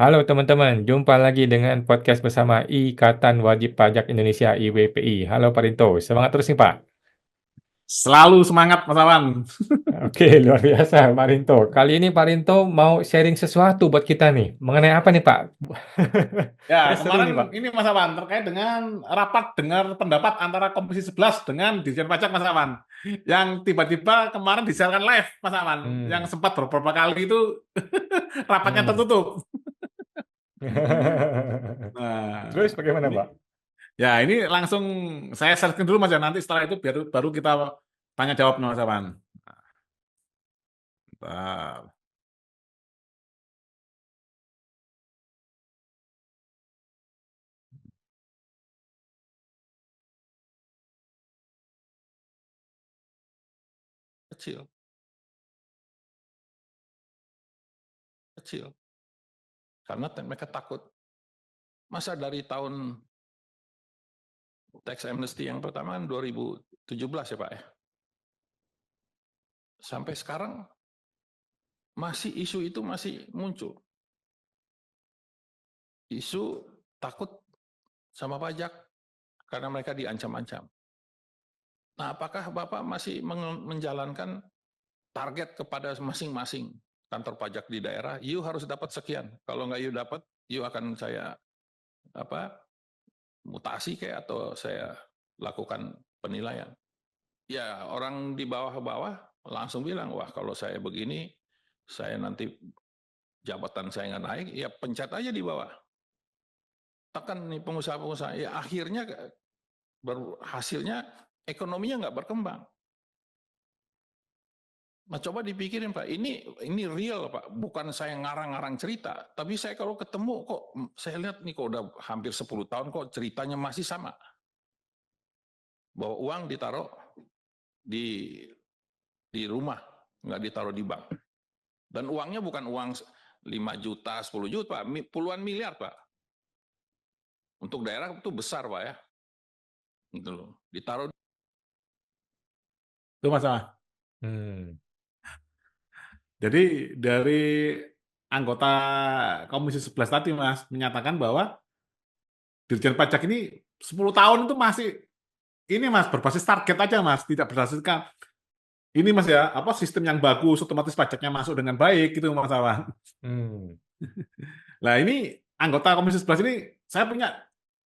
Halo teman-teman, jumpa lagi dengan podcast bersama Ikatan Wajib Pajak Indonesia IWPI. Halo Pak Rinto, semangat terus nih Pak. Selalu semangat Mas Awan. Oke, luar biasa Pak Rinto. Kali ini Pak Rinto mau sharing sesuatu buat kita nih. Mengenai apa nih Pak? Ya, Kayak seru nih Pak. kemarin ini Mas Awan terkait dengan rapat dengar pendapat antara Komisi 11 dengan Dirjen Pajak Mas Awan. Yang tiba-tiba kemarin disiarkan live Mas Awan, yang Hmm. sempat beberapa kali itu rapatnya Hmm. tertutup. Nah, Terus bagaimana ini Pak? ini langsung saya searching dulu Mas ya, nanti setelah itu baru kita tanya jawab Mas Awan. Bentar. Kecil, kecil. Karena mereka takut. Masa dari tahun tax amnesty yang pertama kan 2017 ya Pak ya. Sampai sekarang masih isu itu masih muncul. Isu takut sama pajak karena mereka diancam-ancam. Nah, apakah Bapak masih menjalankan target kepada masing-masing kantor pajak di daerah? You harus dapat sekian. Kalau nggak you dapat, you akan saya mutasi kayak atau saya lakukan penilaian. Ya, orang di bawah-bawah langsung bilang, wah kalau saya begini, saya nanti jabatan saya nggak naik, ya pencet aja di bawah. Tekan nih pengusaha-pengusaha, ya akhirnya hasilnya ekonominya nggak berkembang. Nah, coba dipikirin Pak, ini real Pak, bukan saya ngarang-ngarang cerita, tapi saya kalau ketemu kok, saya lihat nih kok udah hampir 10 tahun kok ceritanya masih sama. Bahwa uang ditaruh di rumah, nggak ditaruh di bank. Dan uangnya bukan uang 5 juta, 10 juta, Pak, puluhan miliar Pak. Untuk daerah itu besar Pak ya. Gitu loh. Ditaruh. Itu Mas Awan. Hmm. Jadi dari anggota Komisi 11 tadi Mas menyatakan bahwa Dirjen Pajak ini 10 tahun itu masih ini Mas berbasis target aja Mas, tidak berdasarkan ini Mas ya, apa sistem yang bagus, otomatis pajaknya masuk dengan baik gitu Mas Awan. Hmm. Nah ini anggota Komisi 11 ini saya punya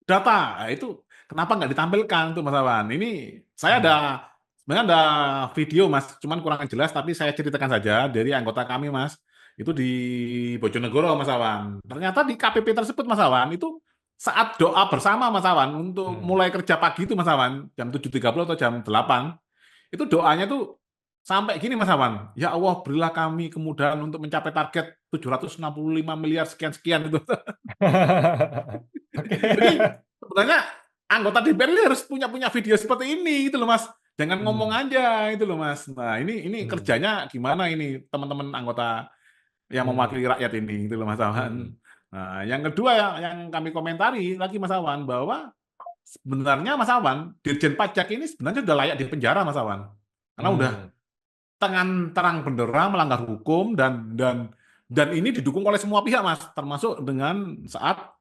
data, nah, itu kenapa nggak ditampilkan tuh Mas Awan? Ini saya Hmm. sebenarnya ada video Mas, cuman kurang jelas tapi saya ceritakan saja dari anggota kami Mas, itu di Bojonegoro Mas Awan. Ternyata di KPP tersebut Mas Awan itu saat doa bersama Mas Awan untuk Hmm. mulai kerja pagi itu Mas Awan jam 7.30 atau jam 8 itu doanya tuh sampai gini Mas Awan, ya Allah berilah kami kemudahan untuk mencapai target 765 miliar sekian-sekian itu. Jadi Oke. sebenarnya anggota DPR ini harus punya punya video seperti ini gitu loh Mas. Jangan ngomong Hmm. aja itu loh Mas. Nah, ini Hmm. kerjanya gimana ini teman-teman anggota yang Hmm. mewakili rakyat ini gitu loh Mas Awan. Hmm. Nah, yang kedua yang kami komentari lagi Mas Awan bahwa sebenarnya Mas Awan, Dirjen Pajak ini sebenarnya sudah layak di penjara Mas Awan. Karena udah Hmm. dengan terang benderang melanggar hukum dan ini didukung oleh semua pihak Mas, termasuk dengan saat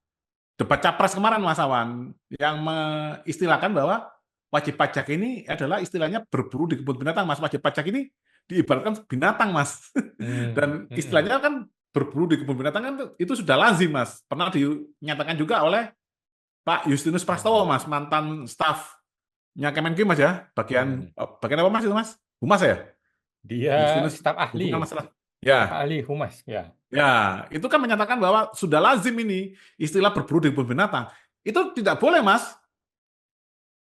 debat capres kemarin Mas Awan yang mengistilahkan bahwa wajib pajak ini adalah istilahnya berburu di kebun binatang Mas. Wajib pajak ini diibaratkan binatang Mas. Hmm. Dan Hmm. istilahnya kan berburu di kebun binatang kan itu sudah lazim Mas. Pernah dinyatakan juga oleh Pak Justinus Prastowo Mas, mantan stafnya Kemenkyu Mas ya. Bagian Hmm. bagian apa Mas itu Mas? Humas ya? Dia Justinus staf hubungan ahli, masalah. staf Ya, ahli humas ya. ya, itu kan menyatakan bahwa sudah lazim ini istilah berburu di kebun binatang. Itu tidak boleh, Mas.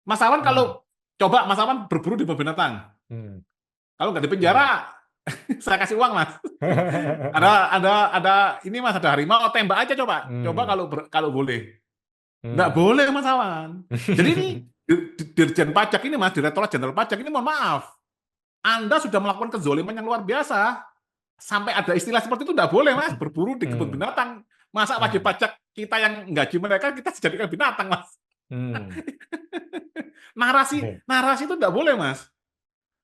Mas Awan Hmm. kalau coba Mas Awan berburu di kebun binatang, Hmm. kalau nggak di Hmm. penjara, saya kasih uang, Mas. Ada ini Mas, ada harimau, tembak aja coba. Coba Hmm. kalau boleh. Nggak Hmm. boleh, Mas Awan. Jadi ini Dirjen Pajak ini, Mas, Direktorat Jenderal Pajak ini, mohon maaf, Anda sudah melakukan kezoliman yang luar biasa. Sampai ada istilah seperti itu nggak boleh Mas, berburu di kebun Hmm. binatang. Masa wajib Hmm. pajak kita yang gaji mereka kita dijadikan binatang Mas. Hmm. Narasi itu nggak boleh Mas.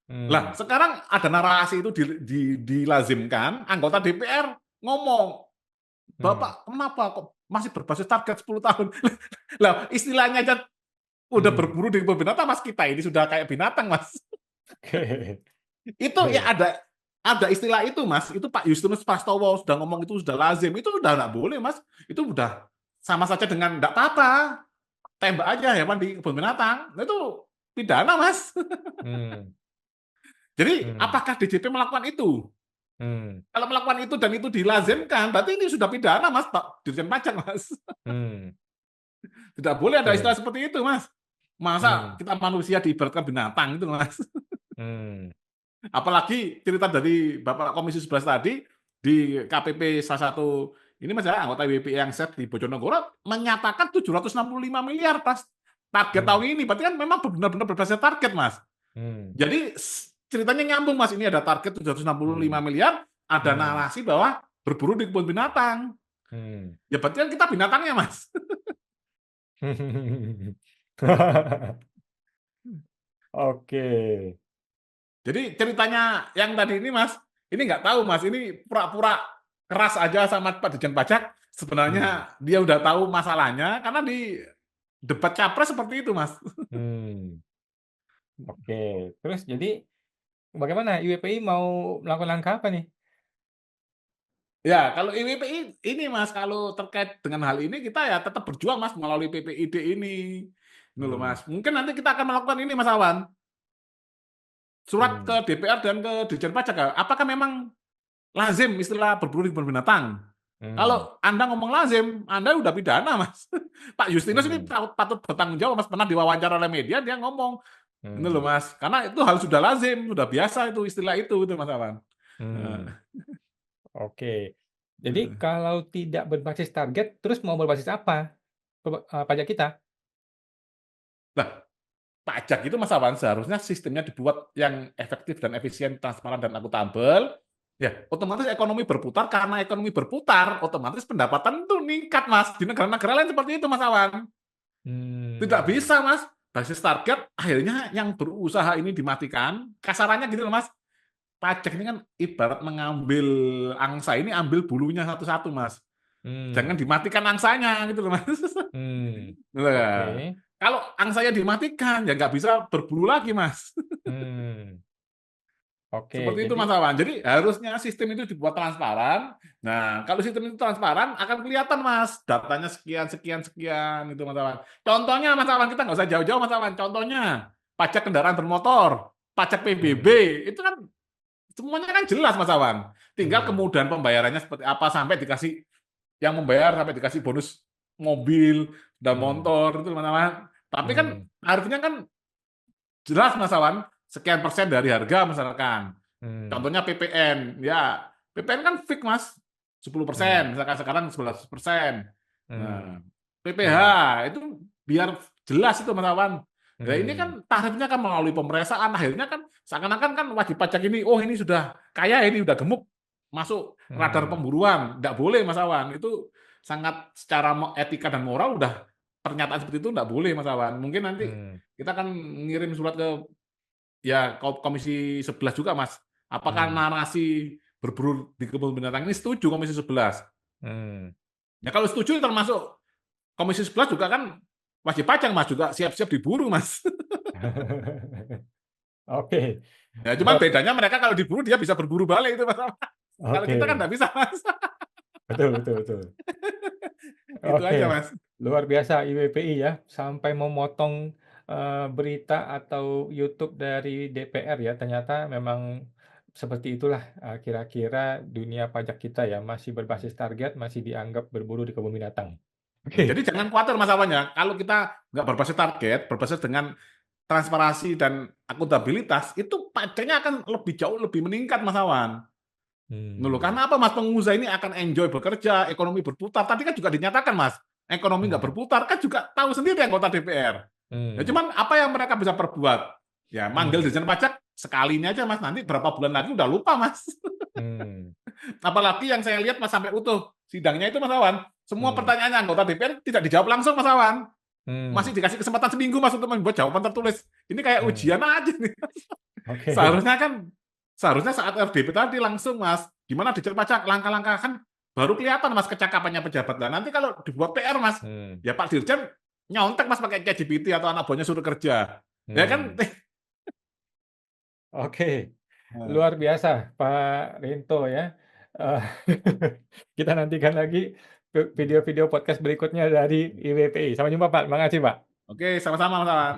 Lah Hmm. sekarang ada narasi itu dilazimkan anggota DPR ngomong. Bapak kenapa kok masih berbasis target 10 tahun? Lah, istilahnya aja udah berburu di kebun binatang, Mas. Kita ini sudah kayak binatang, Mas. Oke. Itu ya ada istilah itu, Mas. Itu Pak Justinus Prastowo sudah ngomong itu sudah lazim. Itu udah nggak boleh, Mas. Itu udah sama saja dengan nggak apa-apa. Tembak aja hewan di kebun binatang. Nah, itu pidana, Mas. Hmm. Jadi, apakah DJP melakukan itu? Kalau melakukan itu dan itu dilazimkan, berarti ini sudah pidana, Mas, Pak Dirjen Pajak, Mas. Tidak boleh ada istilah seperti itu, Mas. Masa kita manusia diibaratkan binatang itu, Mas. Apalagi cerita dari Bapak Komisi 11 tadi, di KPP salah satu, ini Mas ya, anggota IWPI yang set di Bojonegoro, menyatakan 765 miliar pas target tahun ini. Berarti kan memang benar-benar berbasis target, Mas. Jadi ceritanya nyambung, Mas. Ini ada target 765 miliar, ada narasi bahwa berburu di kebun binatang. Ya berarti kan kita binatangnya, Mas. Oke. Jadi ceritanya yang tadi ini, Mas, ini nggak tahu, Mas. Ini pura-pura keras aja sama Pak Dirjen Pajak. Sebenarnya dia udah tahu masalahnya, karena di debat capres seperti itu, Mas. Oke. Terus jadi bagaimana IWPI mau melakukan langkah apa nih? Ya, kalau IWPI ini, Mas, kalau terkait dengan hal ini kita ya tetap berjuang, Mas, melalui PPID ini. Ini loh, Mas. Mungkin nanti kita akan melakukan ini, Mas Awan. Surat ke DPR dan ke Dirjen Pajak. Apakah memang lazim istilah berburu di kebun binatang? Kalau Anda ngomong lazim, Anda udah pidana, Mas. Pak Justinus ini patut bertanggung jawab, Mas. Pernah diwawancara oleh media, dia ngomong. Ini loh, Mas. Karena itu harus sudah lazim, sudah biasa itu istilah itu Mas Awan. Oke. Jadi kalau tidak berbasis target, terus mau berbasis apa pajak kita? Nah, pajak itu Mas Awan seharusnya sistemnya dibuat yang efektif dan efisien, transparan dan akuntabel. Ya, otomatis ekonomi berputar. Karena ekonomi berputar, otomatis pendapatan itu meningkat, Mas. Di negara-negara lain seperti itu, Mas Awan. Tidak bisa, Mas. Basis target, akhirnya yang berusaha ini dimatikan. Kasarannya gitu, Mas. Pajak ini kan ibarat mengambil angsa ini, ambil bulunya satu-satu, Mas. Jangan dimatikan angsanya, gitu loh, Mas. Nah, kalau angsanya dimatikan, ya nggak bisa berburu lagi, Mas. Oke, Seperti itu, jadi Mas Awan. Jadi harusnya sistem itu dibuat transparan. Nah, kalau sistem itu transparan, akan kelihatan, Mas. Datanya sekian, sekian, sekian, itu, Mas Awan. Contohnya, Mas Awan, kita nggak usah jauh-jauh, Mas Awan. Contohnya, pajak kendaraan bermotor, pajak PBB, itu kan semuanya kan jelas, Mas Awan. Tinggal kemudahan pembayarannya seperti apa, sampai dikasih, yang membayar sampai dikasih bonus mobil dan motor, itu, Mas Awan. Tapi kan harusnya kan jelas, Mas Awan, sekian persen dari harga misalkan. Contohnya PPN, ya PPN kan fix, Mas, 10%, misalkan sekarang 11%. Nah, PPH itu biar jelas itu, Mas Awan. Nah, ini kan tarifnya kan melalui pemeriksaan, akhirnya kan seakan-akan kan wajib pajak ini, oh ini sudah kaya, ini udah gemuk, masuk radar pemburuan. Nggak boleh, Mas Awan. Itu sangat secara etika dan moral udah pernyataan seperti itu nggak boleh, Mas Awan. Mungkin nanti kita akan ngirim surat ke ya Komisi 11 juga, Mas. Apakah narasi berburu di kebun binatang ini setuju Komisi 11? Ya kalau setuju termasuk Komisi 11 juga kan wajib pajak, Mas, juga siap-siap diburu, Mas. Oke. Ya cuman bedanya mereka kalau diburu dia bisa berburu balik itu, Mas. Kalau kita kan nggak bisa, Mas. Betul. Itu Oke, aja, Mas. luar biasa IWPI ya, sampai memotong berita atau YouTube dari DPR ya. Ternyata memang seperti itulah kira-kira dunia pajak kita ya, masih berbasis target, masih dianggap berburu di kebun binatang. Jadi jangan khawatir, Mas Awan, ya. Kalau kita nggak berbasis target, berbasis dengan transparansi dan akuntabilitas, itu pajaknya akan jauh lebih meningkat, Mas Awan. Karena apa, Mas? Pengusaha ini akan enjoy bekerja, ekonomi berputar. Tadi kan juga dinyatakan, Mas, ekonomi nggak berputar, kan juga tahu sendiri anggota DPR. Ya, cuman apa yang mereka bisa perbuat? Ya, manggil Dirjen Pajak sekalinya aja, Mas. Nanti berapa bulan lagi udah lupa, Mas. Apalagi yang saya lihat, Mas, sampai utuh sidangnya itu, Mas Awan, semua pertanyaannya anggota DPR tidak dijawab langsung, Mas Awan. Masih dikasih kesempatan seminggu, Mas, untuk membuat jawaban tertulis. Ini kayak ujian aja nih. Seharusnya saat RDP tadi langsung, Mas, gimana Dirjen Pajak, langkah-langkah kan baru kelihatan Mas kecakapannya pejabat. Nah, nanti kalau dibuat PR Mas, ya Pak Dirjen nyontek Mas pakai ChatGPT atau anak buahnya suruh kerja. Ya kan? Oke, luar biasa Pak Rinto ya. Eh, kita nantikan lagi video-video podcast berikutnya dari IWPI. Sampai jumpa Pak. Terima kasih Pak. Oke, sama-sama Mas Awan.